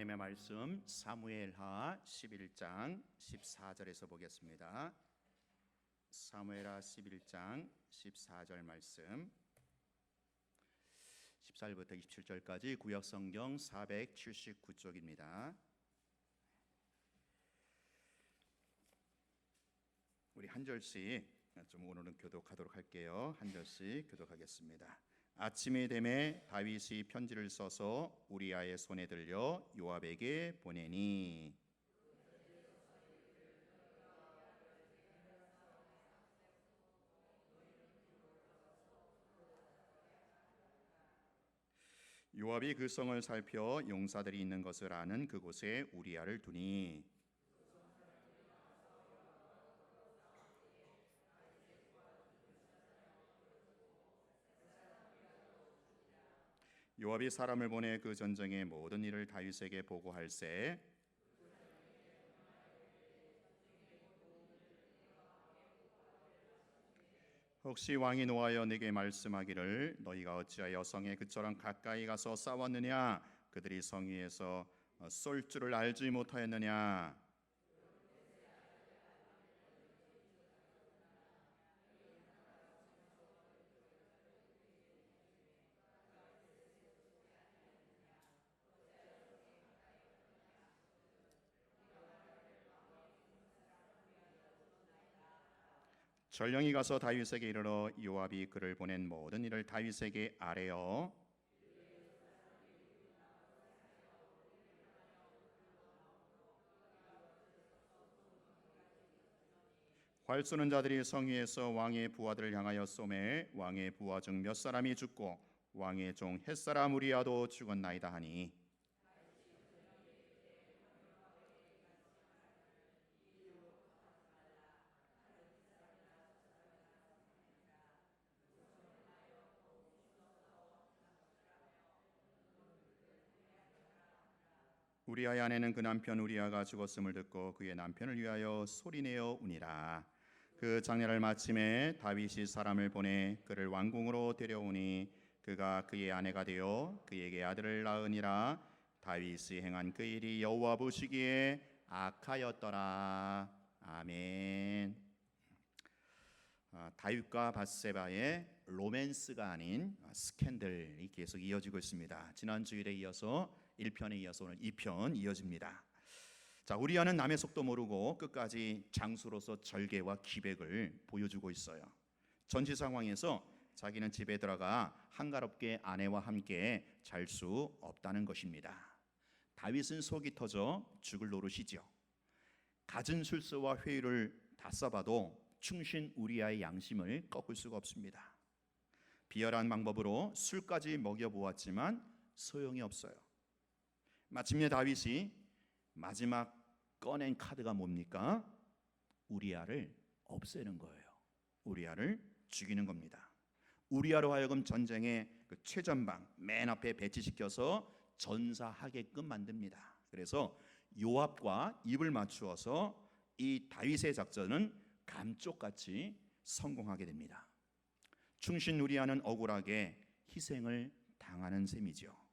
하나님의 말씀 사무엘하 11장 14절에서 보겠습니다. 사무엘하 11장 14절 말씀, 14절부터 27절까지 구역성경 479쪽입니다. 우리 한 절씩 좀 오늘은 교독하도록 할게요. 한 절씩 교독하겠습니다. 아침이 되매 다윗이 편지를 써서 우리아의 손에 들려 요압에게 보내니, 요압이 그 성을 살펴 용사들이 있는 것을 아는 그곳에 우리아를 두니, 요압이 사람을 보내 그 전쟁의 모든 일을 다윗에게 보고할세, 혹시 왕이 노하여 네게 말씀하기를 너희가 어찌하여 성에 그처럼 가까이 가서 싸웠느냐, 그들이 성 위에서 쏠 줄을 알지 못하였느냐. 전령이 가서 다윗에게 이르러 요압이 그를 보낸 모든 일을 다윗에게 아뢰어 활 쏘는 자들이 성 위에서 왕의 부하들을 향하여 쏘매 왕의 부하 중 몇 사람이 죽고 왕의 종 햇사람 우리아도 죽었나이다 하니, 우리아의 아내는 그 남편 우리아가 죽었음을 듣고 그의 남편을 위하여 소리내어 우니라. 그 장례를 마침에 다윗이 사람을 보내 그를 왕궁으로 데려오니 그가 그의 아내가 되어 그에게 아들을 낳으니라. 다윗이 행한 그 일이 여호와 보시기에 악하였더라. 아멘. 다윗과 밧세바의 로맨스가 아닌 스캔들이 계속 이어지고 있습니다. 지난 주일에 이어서 1편에 이어서 오늘 2편 이어집니다. 자, 우리아는 남의 속도 모르고 끝까지 장수로서 절개와 기백을 보여주고 있어요. 전시 상황에서 자기는 집에 들어가 한가롭게 아내와 함께 잘 수 없다는 것입니다. 다윗은 속이 터져 죽을 노릇이죠. 갖은 술수와 회유를 다 써봐도 충신 우리아의 양심을 꺾을 수가 없습니다. 비열한 방법으로 술까지 먹여보았지만 소용이 없어요. 마침내 다윗이 마지막 꺼낸 카드가 뭡니까? 우리아를 없애는 거예요. 우리아를 죽이는 겁니다. 우리아로 하여금 전쟁의 그 최전방 맨 앞에 배치시켜서 전사하게끔 만듭니다. 그래서 요압과 입을 맞추어서 이 다윗의 작전은 감쪽같이 성공하게 됩니다. 충신 우리아는 억울하게 희생을 당하는 셈이죠.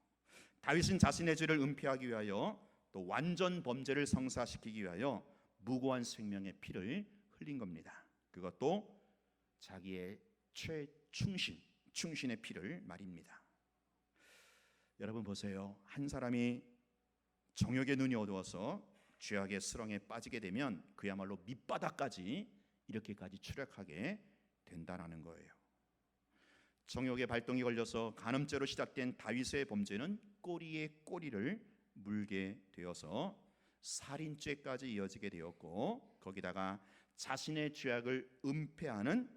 다윗은 자신의 죄를 은폐하기 위하여 또 완전 범죄를 성사시키기 위하여 무고한 생명의 피를 흘린 겁니다. 그것도 자기의 충신의 피를 말입니다. 여러분 보세요. 한 사람이 정욕의 눈이 어두워서 죄악의 수렁에 빠지게 되면 그야말로 밑바닥까지 이렇게까지 추락하게 된다는 거예요. 정욕의 발동이 걸려서 간음죄로 시작된 다윗의 범죄는 꼬리에 꼬리를 물게 되어서 살인죄까지 이어지게 되었고, 거기다가 자신의 죄악을 은폐하는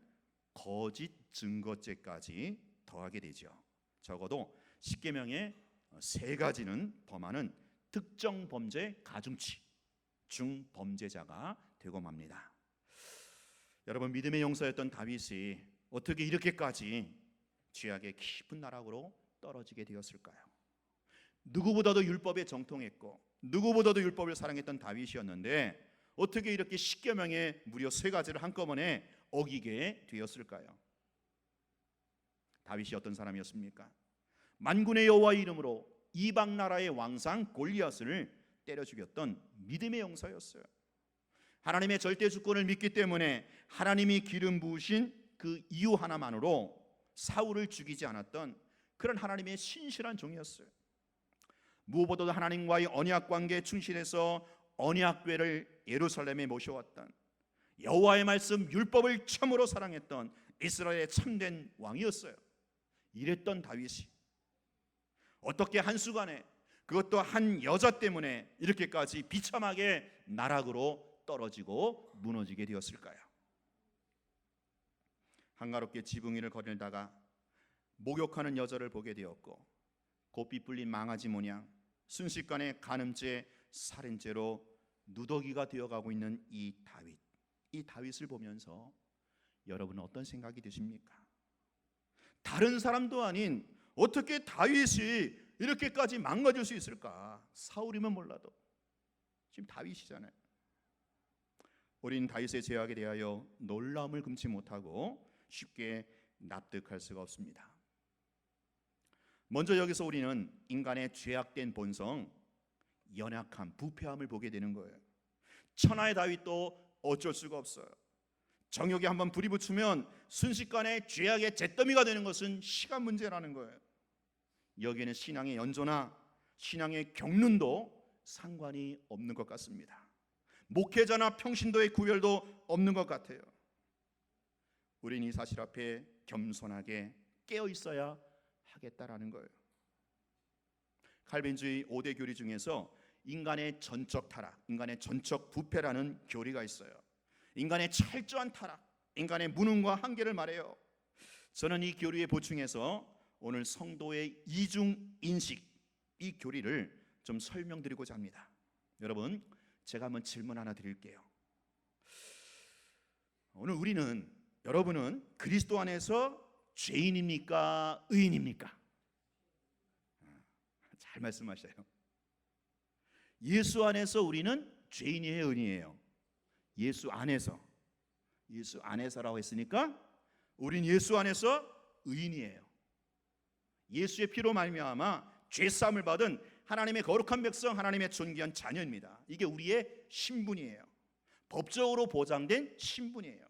거짓 증거죄까지 더하게 되죠. 적어도 십계명의 3가지는 범하는 특정 범죄 가중치 중범죄자가 되고 맙니다. 여러분, 믿음의 용사였던 다윗이 어떻게 이렇게까지 죄악의 깊은 나락으로 떨어지게 되었을까요? 누구보다도 율법에 정통했고 누구보다도 율법을 사랑했던 다윗이었는데 어떻게 이렇게 십계명의 무려 3가지를 한꺼번에 어기게 되었을까요? 다윗이 어떤 사람이었습니까? 만군의 여호와의 이름으로 이방 나라의 왕상 골리앗을 때려 죽였던 믿음의 용사였어요. 하나님의 절대 주권을 믿기 때문에 하나님이 기름 부으신 그 이유 하나만으로 사울을 죽이지 않았던 그런 하나님의 신실한 종이었어요. 무엇보다도 하나님과의 언약 관계에 충실해서 언약궤를 예루살렘에 모셔왔던, 여호와의 말씀 율법을 참으로 사랑했던 이스라엘의 참된 왕이었어요. 이랬던 다윗이 어떻게 한순간에, 그것도 한 여자 때문에 이렇게까지 비참하게 나락으로 떨어지고 무너지게 되었을까요? 한가롭게 지붕 위를 거닐다가 목욕하는 여자를 보게 되었고, 곱비 뿔린 망아지 모양 순식간에 간음죄, 살인죄로 누더기가 되어가고 있는 이 다윗을 보면서 여러분은 어떤 생각이 드십니까? 다른 사람도 아닌 어떻게 다윗이 이렇게까지 망가질 수 있을까? 사울이면 몰라도 지금 다윗이잖아요. 우리는 다윗의 죄악에 대하여 놀라움을 금치 못하고 쉽게 납득할 수가 없습니다. 먼저 여기서 우리는 인간의 죄악된 본성, 연약함, 부패함을 보게 되는 거예요. 천하의 다윗도 어쩔 수가 없어요. 정욕에 한번 불이 붙으면 순식간에 죄악의 잿더미가 되는 것은 시간 문제라는 거예요. 여기에는 신앙의 연조나 신앙의 경륜도 상관이 없는 것 같습니다. 목회자나 평신도의 구별도 없는 것 같아요. 우리는 이 사실 앞에 겸손하게 깨어 있어야 하겠다라는 거예요. 칼빈주의 5대 교리 중에서 인간의 전적 타락, 인간의 전적 부패라는 교리가 있어요. 인간의 철저한 타락, 인간의 무능과 한계를 말해요. 저는 이 교리에 보충해서 오늘 성도의 이중 인식, 이 교리를 좀 설명드리고자 합니다. 여러분, 제가 한번 질문 하나 드릴게요. 오늘 여러분은 그리스도 안에서 죄인입니까? 의인입니까? 잘 말씀하셔요. 예수 안에서 우리는 죄인이에요, 의인이에요? 예수 안에서라고 했으니까 우린 예수 안에서 의인이에요. 예수의 피로 말미암아 죄 사함을 받은 하나님의 거룩한 백성, 하나님의 존귀한 자녀입니다. 이게 우리의 신분이에요. 법적으로 보장된 신분이에요.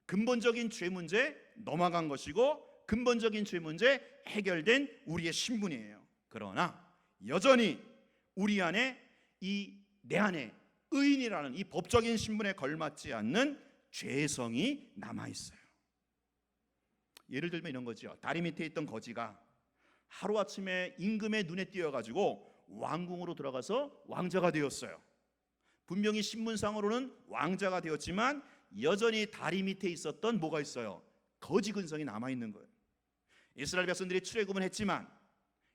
근본적인 죄 문제 넘어간 것이고, 근본적인 죄 문제 해결된 우리의 신분이에요. 그러나 여전히 우리 안에, 내 안에 의인이라는 이 법적인 신분에 걸맞지 않는 죄성이 남아 있어요. 예를 들면 이런 거죠. 다리 밑에 있던 거지가 하루아침에 임금의 눈에 띄어가지고 왕궁으로 들어가서 왕자가 되었어요. 분명히 신분상으로는 왕자가 되었지만 여전히 다리 밑에 있었던 뭐가 있어요? 거지 근성이 남아있는 거예요. 이스라엘 백성들이 출애굽은 했지만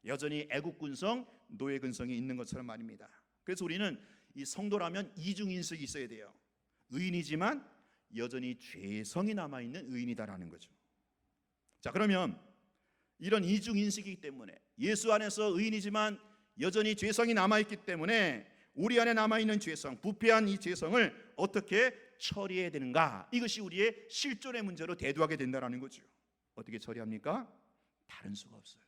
여전히 애국 근성, 노예 근성이 있는 것처럼 말입니다. 그래서 우리는 이 성도라면 이중인식이 있어야 돼요. 의인이지만 여전히 죄성이 남아있는 의인이다라는 거죠. 자, 그러면 이런 이중인식이기 때문에, 예수 안에서 의인이지만 여전히 죄성이 남아있기 때문에 우리 안에 남아있는 죄성, 부패한 이 죄성을 어떻게 처리해야 되는가? 이것이 우리의 실존의 문제로 대두하게 된다는 거죠. 어떻게 처리합니까? 다른 수가 없어요.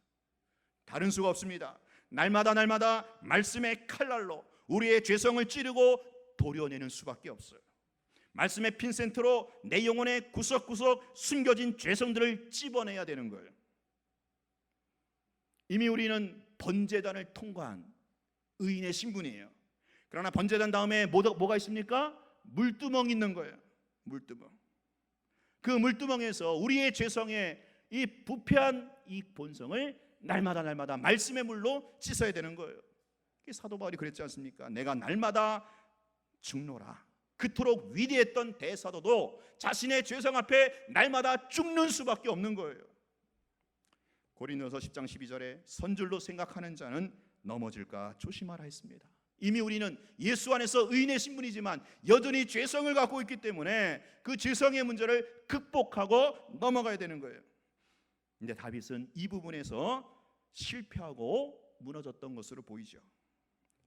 다른 수가 없습니다. 날마다 말씀의 칼날로 우리의 죄성을 찌르고 도려내는 수밖에 없어요. 말씀의 핀센트로 내 영혼의 구석구석 숨겨진 죄성들을 찝어내야 되는 거예요. 이미 우리는 번제단을 통과한 의인의 신분이에요. 그러나 번제단 다음에 뭐가 있습니까? 물두멍이 있는 거예요. 물두멍. 그 물두멍에서 우리의 죄성의 이 부패한 이 본성을 날마다 말씀의 물로 씻어야 되는 거예요. 사도 바울이 그랬지 않습니까? 내가 날마다 죽노라. 그토록 위대했던 대사도도 자신의 죄성 앞에 날마다 죽는 수밖에 없는 거예요. 고린도서 10장 12절에 선줄로 생각하는 자는 넘어질까 조심하라 했습니다. 이미 우리는 예수 안에서 의인의 신분이지만 여전히 죄성을 갖고 있기 때문에 그 죄성의 문제를 극복하고 넘어가야 되는 거예요. 근데 다윗은 이 부분에서 실패하고 무너졌던 것으로 보이죠.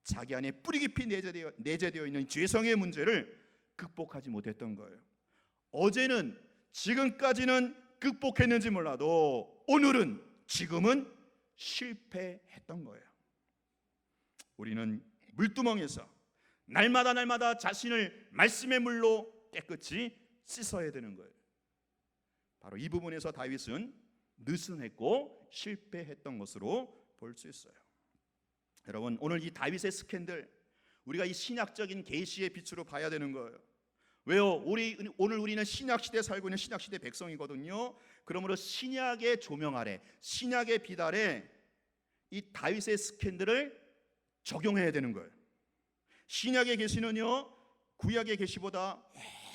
자기 안에 뿌리 깊이 내재되어 있는 죄성의 문제를 극복하지 못했던 거예요. 어제는, 지금까지는 극복했는지 몰라도 오늘은, 지금은 실패했던 거예요. 우리는 물두멍에서 날마다 자신을 말씀의 물로 깨끗이 씻어야 되는 거예요. 바로 이 부분에서 다윗은 느슨했고 실패했던 것으로 볼 수 있어요. 여러분, 오늘 이 다윗의 스캔들, 우리가 이 신약적인 계시의 빛으로 봐야 되는 거예요. 왜요? 오늘 우리는 신약시대에 살고 있는 신약시대 백성이거든요. 그러므로 신약의 조명 아래, 신약의 빛 아래 이 다윗의 스캔들을 적용해야 되는 거예요. 신약의 계시는요, 구약의 계시보다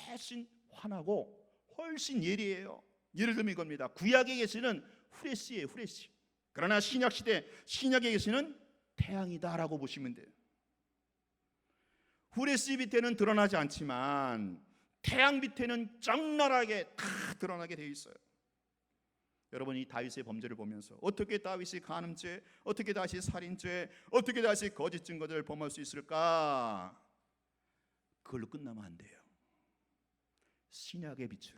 훨씬 환하고 훨씬 예리해요. 예를 들면 이겁니다. 구약의 계시는 후레쉬예요, 후레쉬. 그러나 신약시대, 신약의 계시는 태양이다라고 보시면 돼요. 후레쉬 빛에는 드러나지 않지만 태양 빛에는 적나라하게 다 드러나게 되어 있어요. 여러분, 이 다윗의 범죄를 보면서 어떻게 다윗이 간음죄, 어떻게 다윗이 살인죄, 어떻게 다윗이 거짓 증거들을 범할 수 있을까? 그걸로 끝나면 안 돼요. 신약의 빛으로,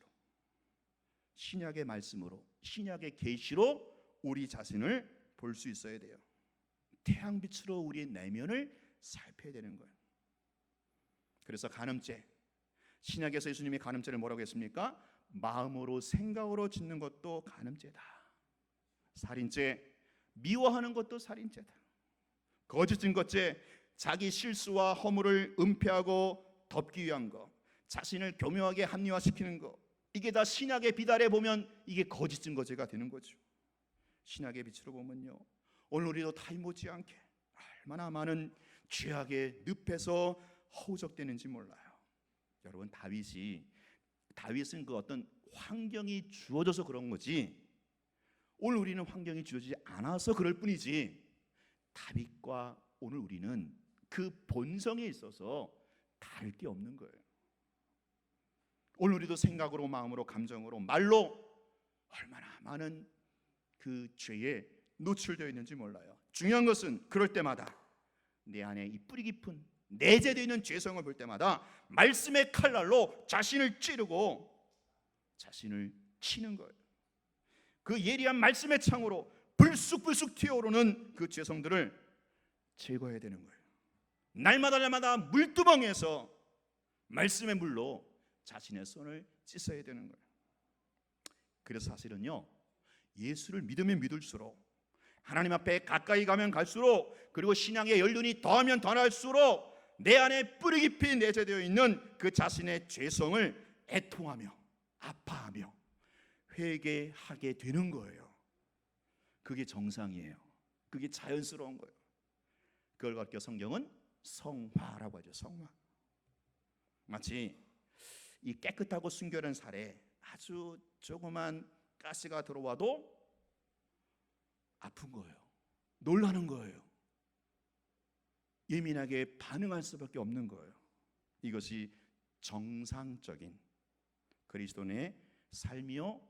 신약의 말씀으로, 신약의 계시로 우리 자신을 볼 수 있어야 돼요. 태양빛으로 우리의 내면을 살펴야 되는 거예요. 그래서 간음죄, 신약에서 예수님이 간음죄를 뭐라고 했습니까? 마음으로 생각으로 짓는 것도 간음죄다. 살인죄, 미워하는 것도 살인죄다. 거짓 증거죄, 자기 실수와 허물을 은폐하고 덮기 위한 것, 자신을 교묘하게 합리화시키는 것, 이게 다 신약의 빛 아래 보면 이게 거짓 증거죄가 되는 거죠. 신약의 빛으로 보면요, 오늘 우리도 타임 못지않게 얼마나 많은 죄악의 늪에서 허우적대는지 몰라요. 여러분, 다윗은 그 어떤 환경이 주어져서 그런 거지, 오늘 우리는 환경이 주어지지 않아서 그럴 뿐이지, 다윗과 오늘 우리는 그 본성에 있어서 다를 게 없는 거예요. 오늘 우리도 생각으로, 마음으로, 감정으로, 말로 얼마나 많은 그 죄에 노출되어 있는지 몰라요. 중요한 것은 그럴 때마다 내 안에 이 뿌리 깊은 내재되어 있는 죄성을 볼 때마다 말씀의 칼날로 자신을 찌르고 자신을 치는 거예요. 그 예리한 말씀의 창으로 불쑥불쑥 튀어오르는 그 죄성들을 제거해야 되는 거예요. 날마다 물두멍에서 말씀의 물로 자신의 손을 씻어야 되는 거예요. 그래서 사실은요, 예수를 믿으면 믿을수록, 하나님 앞에 가까이 가면 갈수록, 그리고 신앙의 연륜이 더하면 더할수록 내 안에 뿌리 깊이 내재되어 있는 그 자신의 죄성을 애통하며 아파하며 회개하게 되는 거예요. 그게 정상이에요. 그게 자연스러운 거예요. 그걸 가르쳐 성경은 성화라고 하죠. 성화. 마치 이 깨끗하고 순결한 살에 아주 조그만 가시가 들어와도 아픈 거예요. 놀라는 거예요. 예민하게 반응할 수밖에 없는 거예요. 이것이 정상적인 그리스도인의 삶이요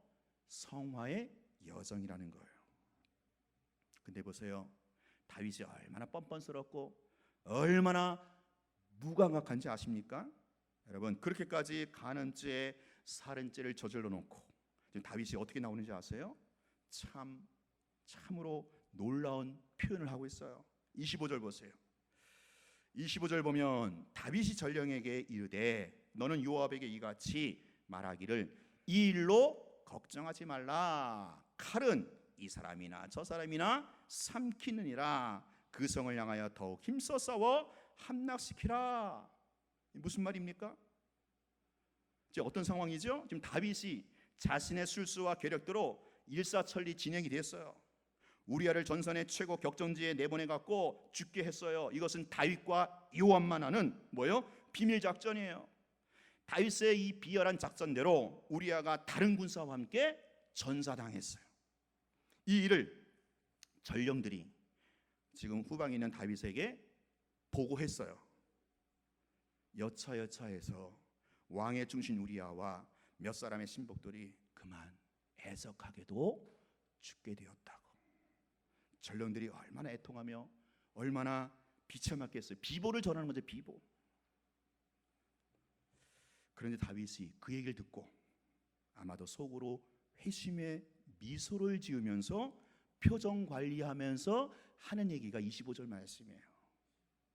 성화의 여정이라는 거예요. 근데 보세요, 다윗이 얼마나 뻔뻔스럽고 얼마나 무감각한지 아십니까? 여러분, 그렇게까지 간음죄, 살인죄를 저질러 놓고 지금 다윗이 어떻게 나오는지 아세요? 참으로 놀라운 표현을 하고 있어요. 25절 보세요. 25절 보면 다윗이 전령에게 이르되 너는 요압에게 이같이 말하기를 이 일로 걱정하지 말라. 칼은 이 사람이나 저 사람이나 삼키느니라. 그 성을 향하여 더욱 힘써 싸워 함락시키라. 무슨 말입니까? 이제 어떤 상황이죠? 지금 다윗이 자신의 술수와 계략대로 일사천리 진행이 됐어요. 우리아를 전선의 최고 격전지에 내보내 갖고 죽게 했어요. 이것은 다윗과 요압만 하는 뭐예요? 비밀 작전이에요. 다윗의 이 비열한 작전대로 우리아가 다른 군사와 함께 전사당했어요. 이 일을 전령들이 지금 후방에 있는 다윗에게 보고했어요. 여차여차해서 왕의 중신 우리아와 몇 사람의 신복들이 그만 애석하게도 죽게 되었다고. 전령들이 얼마나 애통하며 얼마나 비참했겠어요. 비보를 전하는 거죠. 비보. 그런데 다윗이 그 얘기를 듣고 아마도 속으로 회심의 미소를 지으면서 표정 관리하면서 하는 얘기가 25절 말씀이에요.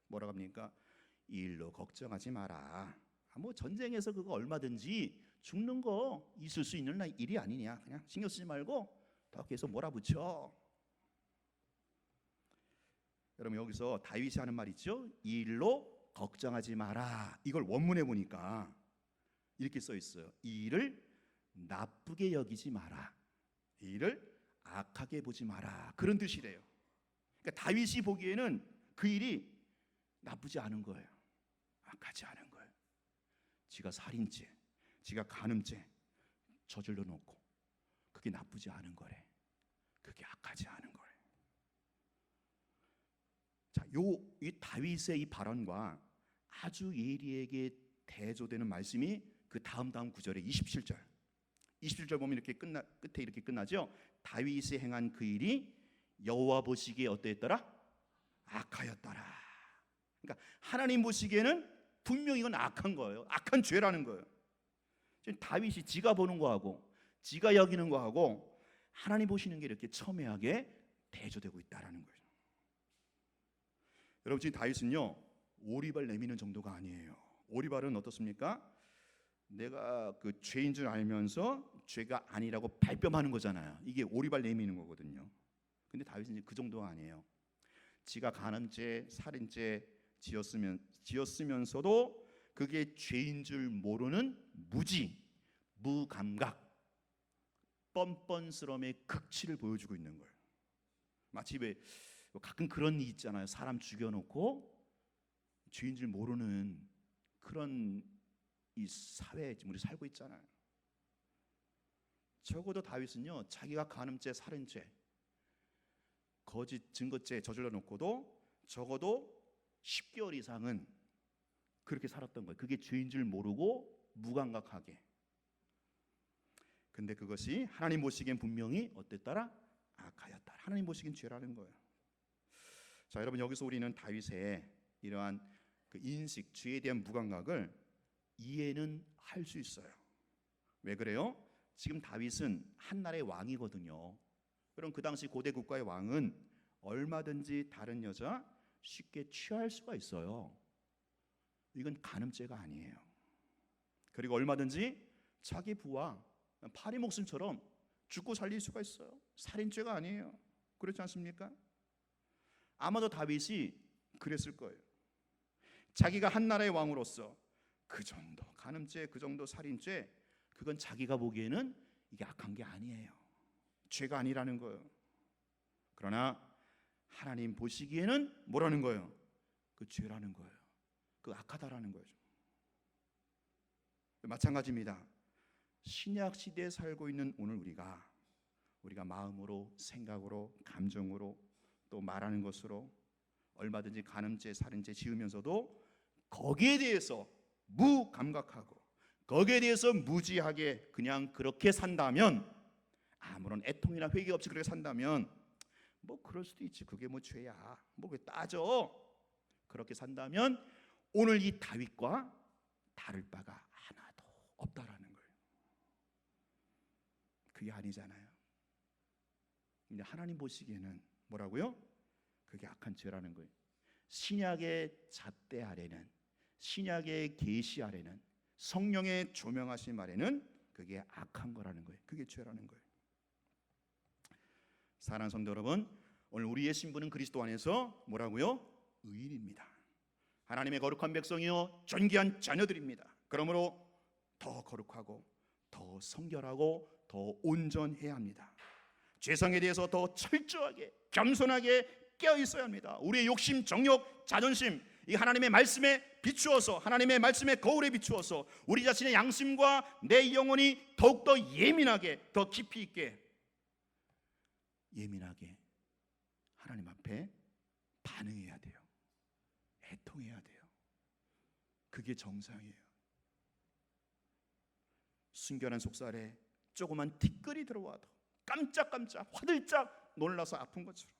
뭐라고 합니까? 이 일로 걱정하지 마라. 뭐 전쟁에서 그거 얼마든지 죽는 거 있을 수 있는 일이 아니냐. 그냥 신경 쓰지 말고 더 계속 몰아붙여. 여러분 여기서 다윗이 하는 말 있죠? 이 일로 걱정하지 마라. 이걸 원문에 보니까 이렇게 써 있어요. 이 일을 나쁘게 여기지 마라. 이 일을 악하게 보지 마라. 그런 뜻이래요. 그러니까 다윗이 보기에는 그 일이 나쁘지 않은 거예요. 악하지 않은 거예요. 지가 살인죄, 지가 간음죄 저질러 놓고 그게 나쁘지 않은 거래. 그게 악하지 않은 거래. 자, 이 다윗의 이 발언과 아주 예리하게 대조되는 말씀이 그 다음 구절의 27절. 27절 보면 이렇게 끝에 이렇게 끝나죠. 다윗이 행한 그 일이 여호와 보시기에 어떠했더라? 악하였더라. 그러니까 하나님 보시기에는 분명히 이건 악한 거예요. 악한 죄라는 거예요. 지금 다윗이 지가 보는 거하고 지가 여기는 거하고 하나님 보시는 게 이렇게 첨예하게 대조되고 있다라는 거예요. 여러분 지금 다윗은요 오리발 내미는 정도가 아니에요. 오리발은 어떻습니까? 내가 그 죄인 줄 알면서 죄가 아니라고 발뺌하는 거잖아요. 이게 오리발 내미는 거거든요. 근데 다윗은 그 정도가 아니에요. 지가 간음죄, 살인죄 지었으면서도 그게 죄인 줄 모르는 무감각, 뻔뻔스러움의 극치를 보여주고 있는 거예요. 마치 왜 가끔 그런 일 있잖아요. 사람 죽여놓고 죄인 줄 모르는 그런 이 사회에 지금 우리 살고 있잖아요. 적어도 다윗은요 자기가 간음죄, 살인죄, 거짓 증거죄 저질러 놓고도 적어도 10개월 이상은 그렇게 살았던 거예요. 그게 죄인 줄 모르고 무감각하게. 근데 그것이 하나님 보시기엔 분명히 어땠더라? 악하였다. 하나님 보시기엔 죄라는 거예요. 자, 여러분 여기서 우리는 다윗의 이러한 그 인식, 죄에 대한 무감각을 이해는 할 수 있어요. 왜 그래요? 지금 다윗은 한 나라의 왕이거든요. 그럼 그 당시 고대 국가의 왕은 얼마든지 다른 여자 쉽게 취할 수가 있어요. 이건 간음죄가 아니에요. 그리고 얼마든지 자기 부하 파리 목숨처럼 죽고 살릴 수가 있어요. 살인죄가 아니에요. 그렇지 않습니까? 아마도 다윗이 그랬을 거예요. 자기가 한 나라의 왕으로서 그 정도 간음죄, 그 정도 살인죄, 그건 자기가 보기에는 이게 악한 게 아니에요. 죄가 아니라는 거예요. 그러나 하나님 보시기에는 뭐라는 거예요? 그 죄라는 거예요. 그 악하다라는 거죠. 마찬가지입니다. 신약 시대에 살고 있는 오늘 우리가 마음으로, 생각으로, 감정으로 또 말하는 것으로 얼마든지 간음죄, 살인죄 지으면서도 거기에 대해서 무감각하고 거기에 대해서 무지하게 그냥 그렇게 산다면, 아무런 애통이나 회개 없이 그렇게 산다면 뭐 그럴 수도 있지. 그게 뭐 죄야. 뭐 왜 따져? 그렇게 산다면 오늘 이 다윗과 다를 바가 하나도 없다라는 거예요. 그게 아니잖아요. 근데 하나님 보시기에는 뭐라고요? 그게 악한 죄라는 거예요. 신약의 잣대 아래는, 신약의 계시 아래는, 성령의 조명하심 아래는 그게 악한 거라는 거예요. 그게 죄라는 거예요. 사랑하는 성도 여러분, 오늘 우리의 신분은 그리스도 안에서 뭐라고요? 의인입니다. 하나님의 거룩한 백성이요 존귀한 자녀들입니다. 그러므로 더 거룩하고 더 성결하고 더 온전해야 합니다. 죄성에 대해서 더 철저하게 겸손하게 깨어 있어야 합니다. 우리의 욕심, 정욕, 자존심, 이 하나님의 말씀에 비추어서, 하나님의 말씀의 거울에 비추어서 우리 자신의 양심과 내 영혼이 더욱더 예민하게, 더 깊이 있게 예민하게 하나님 앞에 반응해야 돼요. 애통해야 돼요. 그게 정상이에요. 순결한 속살에 조그만 티끌이 들어와도 깜짝깜짝 화들짝 놀라서 아픈 것처럼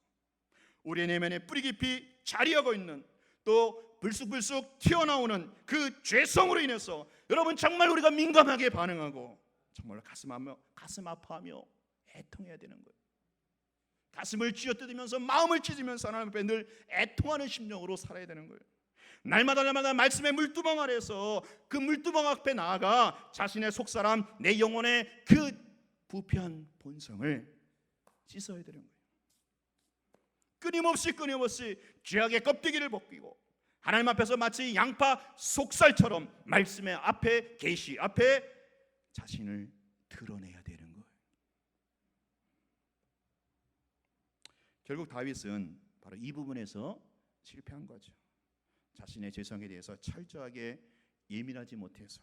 우리의 내면에 뿌리 깊이 자리하고 있는, 또 불쑥불쑥 튀어나오는 그 죄성으로 인해서 여러분 정말 우리가 민감하게 반응하고 정말 가슴 아파하며 애통해야 되는 거예요. 가슴을 쥐어뜯으면서 마음을 찢으면서 하나님 앞에 늘 애통하는 심령으로 살아야 되는 거예요. 날마다 말씀의 물두멍 아래서 그 물두멍 앞에 나아가 자신의 속사람, 내 영혼의 그 부패한 본성을 씻어야 되는 거예요. 끊임없이 죄악의 껍데기를 벗기고 하나님 앞에서 마치 양파 속살처럼 말씀의 앞에, 계시 앞에 자신을 드러내야 되는 거예요. 결국 다윗은 바로 이 부분에서 실패한 거죠. 자신의 죄성에 대해서 철저하게 예민하지 못해서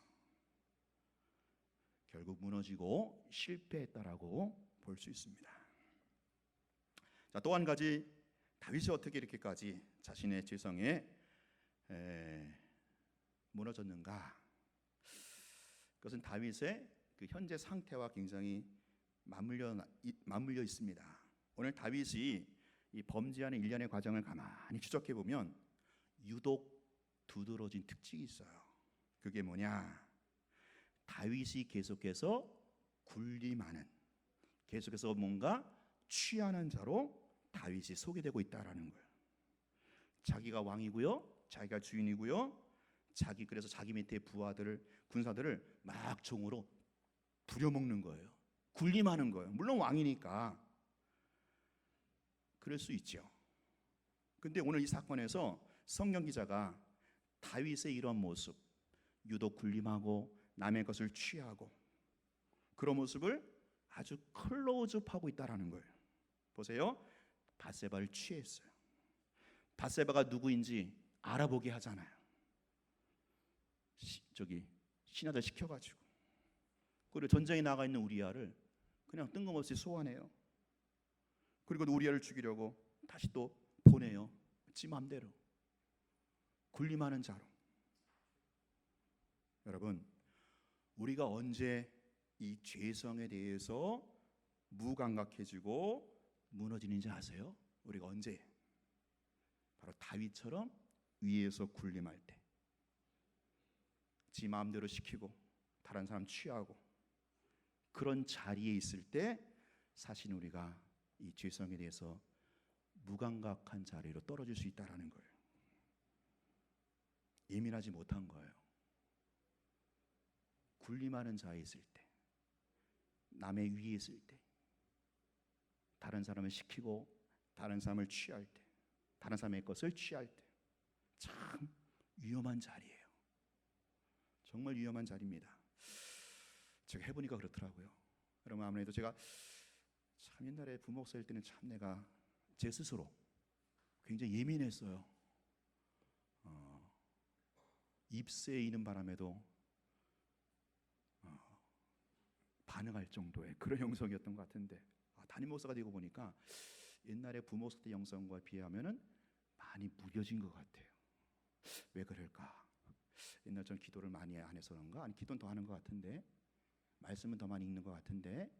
결국 무너지고 실패했다라고 볼 수 있습니다. 자, 또 한 가지, 다윗이 어떻게 이렇게까지 자신의 죄성에 무너졌는가? 그것은 다윗의 그 현재 상태와 굉장히 맞물려 있습니다. 오늘 다윗이 이 범죄하는 일련의 과정을 가만히 추적해 보면 유독 두드러진 특징이 있어요. 그게 뭐냐? 다윗이 계속해서 군림하는, 계속해서 뭔가 취하는 자로 다윗이 소개되고 있다라는 거예요. 자기가 왕이고요, 자기가 주인이고요, 그래서 자기 밑에 부하들을, 군사들을 막 종으로 부려먹는 거예요. 군림하는 거예요. 물론 왕이니까 그럴 수 있죠. 근데 오늘 이 사건에서 성경 기자가 다윗의 이런 모습, 유독 군림하고 남의 것을 취하고 그런 모습을 아주 클로즈업하고 있다라는 거예요. 보세요. 밧세바를 취했어요. 밧세바가 누구인지 알아보게 하잖아요. 신하들 시켜가지고. 그리고 전쟁에 나가 있는 우리아를 그냥 뜬금없이 소환해요. 그리고 우리아를 죽이려고 다시 또 보내요. 지 맘대로. 군림하는 자로. 여러분, 우리가 언제 이 죄성에 대해서 무감각해지고 무너지는지 아세요? 우리가 언제? 바로 다윗처럼 위에서 군림할 때, 지 마음대로 시키고 다른 사람 취하고 그런 자리에 있을 때 사실 우리가 이 죄성에 대해서 무감각한 자리로 떨어질 수 있다라는 거예요. 예민하지 못한 거예요. 군림하는 자에 있을 때, 남의 위에 있을 때, 다른 사람을 시키고 다른 사람을 취할 때, 다른 사람의 것을 취할 때, 참 위험한 자리예요. 정말 위험한 자리입니다. 제가 해보니까 그렇더라고요. 여러분, 아무래도 제가 참 옛날에 부목사일 때는 참 내가 제 스스로 굉장히 예민했어요. 입새에 있는 바람에도 반응할 정도의 그런 영성이었던 것 같은데, 담임 목사가 되고 보니까 옛날에 부목사 때 영성과 비하면은 많이 무뎌진 것 같아요. 왜 그럴까? 옛날 전 기도를 많이 안 해서 그런가? 아니, 기도는 더 하는 것 같은데, 말씀은 더 많이 읽는 것 같은데,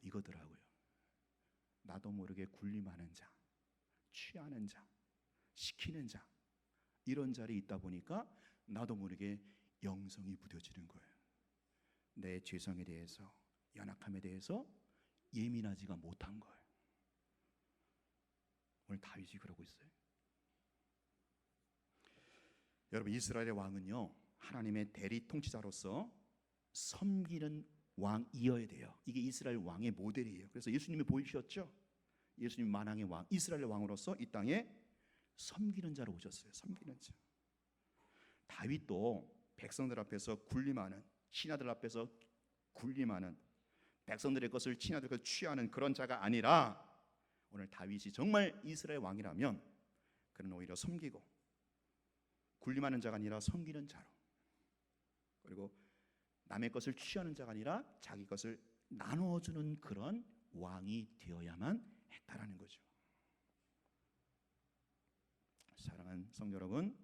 이거더라고요. 나도 모르게 군림하는 자, 취하는 자, 시키는 자, 이런 자리에 있다 보니까 나도 모르게 영성이 무뎌지는 거예요. 내 죄성에 대해서, 연약함에 대해서 예민하지가 못한 거예요. 오늘 다윗이 그러고 있어요. 여러분, 이스라엘의 왕은요, 하나님의 대리 통치자로서 섬기는 왕이어야 돼요. 이게 이스라엘 왕의 모델이에요. 그래서 예수님이 보이셨죠? 예수님 만왕의 왕, 이스라엘 왕으로서 이 땅에 섬기는 자로 오셨어요. 섬기는 자. 다윗도 백성들 앞에서 군림하는, 신하들 앞에서 군림하는, 백성들의 것을 신하들 것을 취하는 그런 자가 아니라, 오늘 다윗이 정말 이스라엘 왕이라면 그는 오히려 섬기고 군림하는 자가 아니라 섬기는 자로, 그리고 남의 것을 취하는 자가 아니라 자기 것을 나누어주는 그런 왕이 되어야만 했다라는 거죠. 사랑하는 성도 여러분,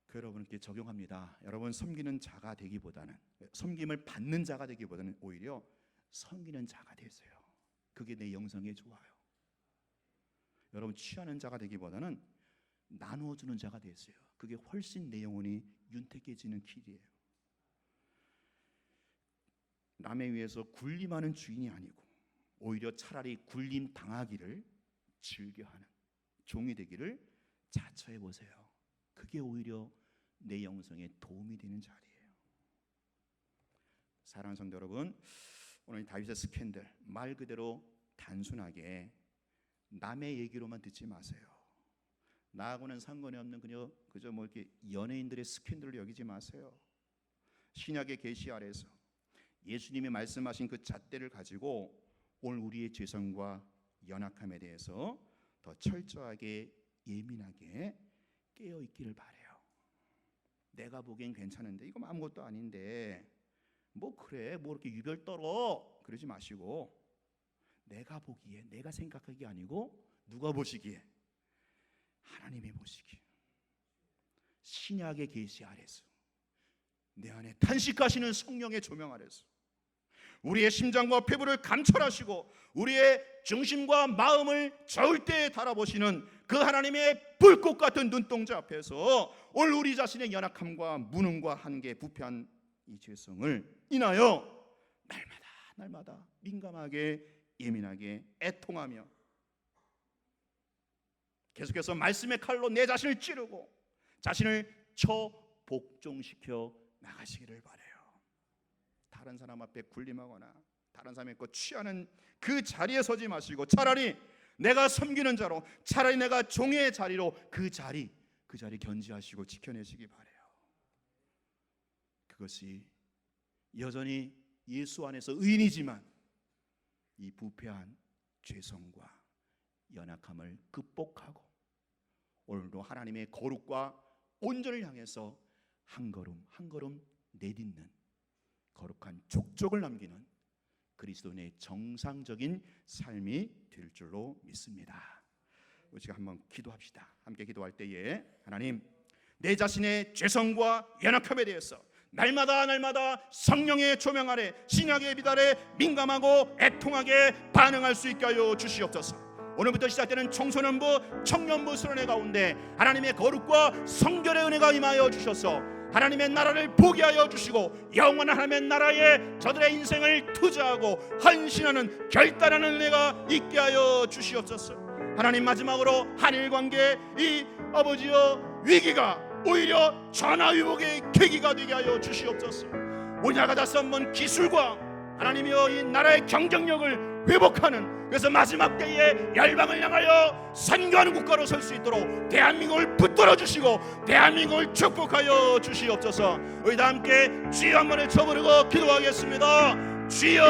그 여러분께 적용합니다. 여러분, 섬기는 자가 되기보다는, 섬김을 받는 자가 되기보다는 오히려 섬기는 자가 되세요. 그게 내 영성에 좋아요. 여러분, 취하는 자가 되기보다는 나누어주는 자가 되세요. 그게 훨씬 내 영혼이 윤택해지는 길이에요. 남에 의해서 군림하는 주인이 아니고 오히려 차라리 굴림 당하기를 즐겨하는 종이 되기를 자처해 보세요. 그게 오히려 내 영성에 도움이 되는 자리예요. 사랑하는 성도 여러분, 오늘 다윗의 스캔들, 말 그대로 단순하게 남의 얘기로만 듣지 마세요. 나하고는 상관이 없는 그저 뭐 이렇게 연예인들의 스캔들을 여기지 마세요. 신약의 계시 아래서 예수님이 말씀하신 그 잣대를 가지고 오늘 우리의 죄성과 연약함에 대해서 더 철저하게 예민하게 깨어 있기를 바래요. 내가 보기엔 괜찮은데 이거 아무것도 아닌데 뭐 그래 뭐 이렇게 유별 떨어 그러지 마시고, 내가 보기에 내가 생각하기 아니고 누가 보시기에? 하나님이 보시기에 신약의 계시 아래서 내 안에 탄식하시는 성령의 조명 아래서 우리의 심장과 폐부를 감찰하시고 우리의 중심과 마음을 절대에 달아보시는 그 하나님의 불꽃 같은 눈동자 앞에서 오늘 우리 자신의 연약함과 무능과 한계, 부패한 이 죄성을 인하여 날마다 민감하게 예민하게 애통하며 계속해서 말씀의 칼로 내 자신을 찌르고 자신을 처복종시켜 나가시기를 바라요. 다른 사람 앞에 군림하거나 다른 사람의 것 취하는 그 자리에 서지 마시고 차라리 내가 섬기는 자로, 차라리 내가 종의 자리로 그 자리 견지하시고 지켜내시기 바라요. 그것이 여전히 예수 안에서 의인이지만 이 부패한 죄성과 연약함을 극복하고 오늘도 하나님의 거룩과 온전을 향해서 한 걸음 한 걸음 내딛는 거룩한 족적을 남기는 그리스도인의 정상적인 삶이 될 줄로 믿습니다. 우리가 한번 기도합시다. 함께 기도할 때에 하나님, 내 자신의 죄성과 연약함에 대해서 날마다 성령의 조명 아래 신약의 빛 아래 민감하고 애통하게 반응할 수 있게 하여 주시옵소서. 오늘부터 시작되는 청소년부, 청년부 수련회 가운데 하나님의 거룩과 성결의 은혜가 임하여 주셔서 하나님의 나라를 보게 하여 주시고 영원한 하나님의 나라에 저들의 인생을 투자하고 헌신하는 결단하는 은혜가 있게 하여 주시옵소서. 하나님, 마지막으로 한일 관계 이 아버지여 위기가 오히려 전화위복의 계기가 되게 하여 주시옵소서. 오냐가 다시 한번 기술과 하나님이여 이 나라의 경쟁력을 회복하는, 그래서 마지막 때에 열방을 향하여 선교하는 국가로 설 수 있도록 대한민국을 붙들어 주시고 대한민국을 축복하여 주시옵소서. 우리 다 함께 주여 한번 외쳐부르고 기도하겠습니다. 주여.